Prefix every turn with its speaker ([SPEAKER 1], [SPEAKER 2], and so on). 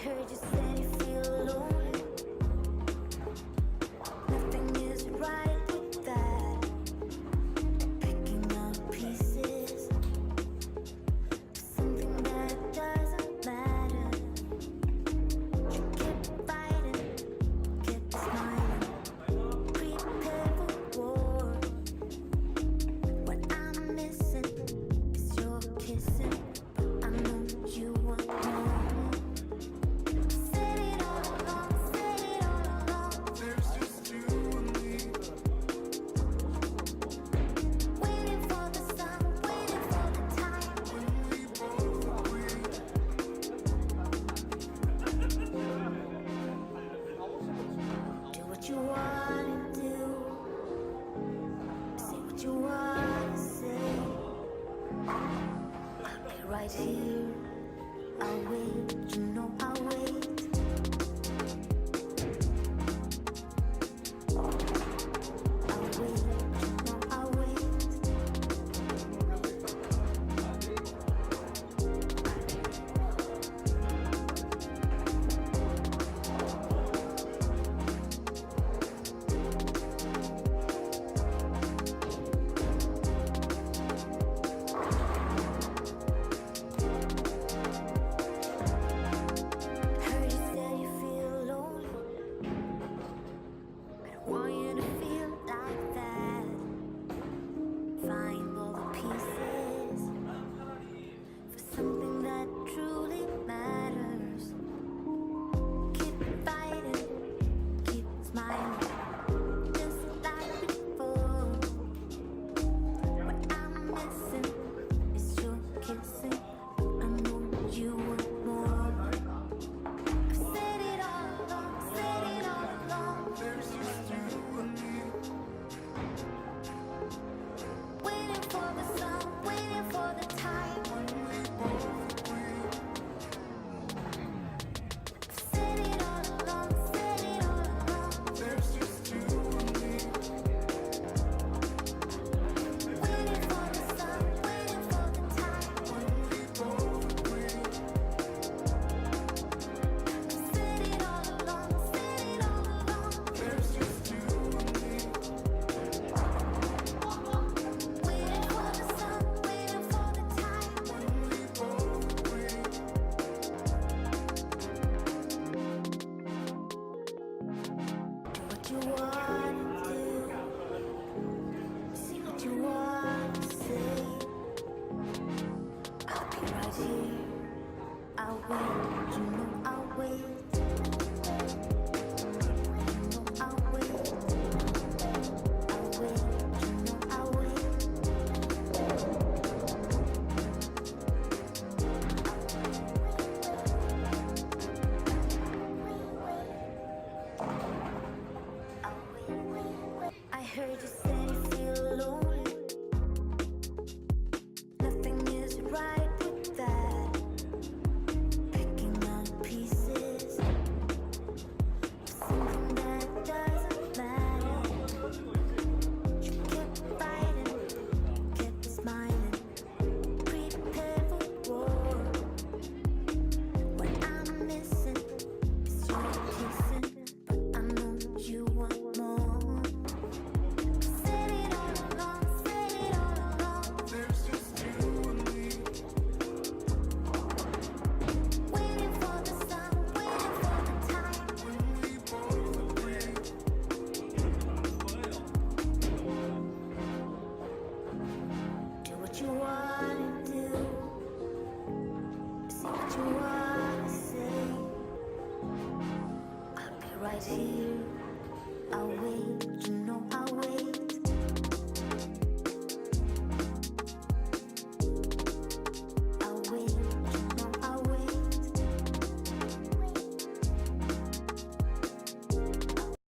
[SPEAKER 1] heard you said you feel lonely. Nothing is right with that. Picking up pieces to something that doesn't matter. You kept fighting, kept smiling. Prepare for war. What I'm missing is your kissing, but I know you want more. Said it all along, said it all along.
[SPEAKER 2] There's just you and me.
[SPEAKER 1] Waiting for the sun, waiting for the time.
[SPEAKER 2] When we both agree.
[SPEAKER 1] Do what you wanna do. Say what you wanna say. I'll be right here. I'll wait, you know I'll wait. I'll wait, you know I'll wait. Heard you said you feel lonely. I don't want you to feel like that. Find all the pieces for something that truly matters. Keep fighting, keep smiling, just like before. What I'm missing is your kissing. I know you want more. I've said it all along, said it all along.
[SPEAKER 2] There's just you and me.
[SPEAKER 1] Waiting for the sun, waiting for the time.
[SPEAKER 2] When we both agree.
[SPEAKER 1] Said it all along, said it all along.
[SPEAKER 2] There's just you and me.
[SPEAKER 1] Waiting for the sun, waiting for the time.
[SPEAKER 2] When we both agree.
[SPEAKER 1] Said it all along, said it all along.
[SPEAKER 2] There's just you and me.
[SPEAKER 1] Waiting for the sun, waiting for the time.
[SPEAKER 2] When we both agree.
[SPEAKER 1] Do what you wanna do. Say what you wanna say. I'll be right here. I'll wait, you know I'll wait. You know I'll wait. I'll wait, you know I'll wait. I heard you said you feel lonely. Nothing is right with that. Picking up pieces to something that doesn't matter. You kept fighting, kept smiling. Prepare for war. What I'm missing is your kissing, but I know you want more. Said it all along, said it all along.
[SPEAKER 2] There's just you and me.
[SPEAKER 1] Waiting for the sun, waiting for the time.
[SPEAKER 2] When we both agree.
[SPEAKER 1] Do what you wanna do. Say what you wanna say. I'll be right here. I'll wait, you know I'll wait.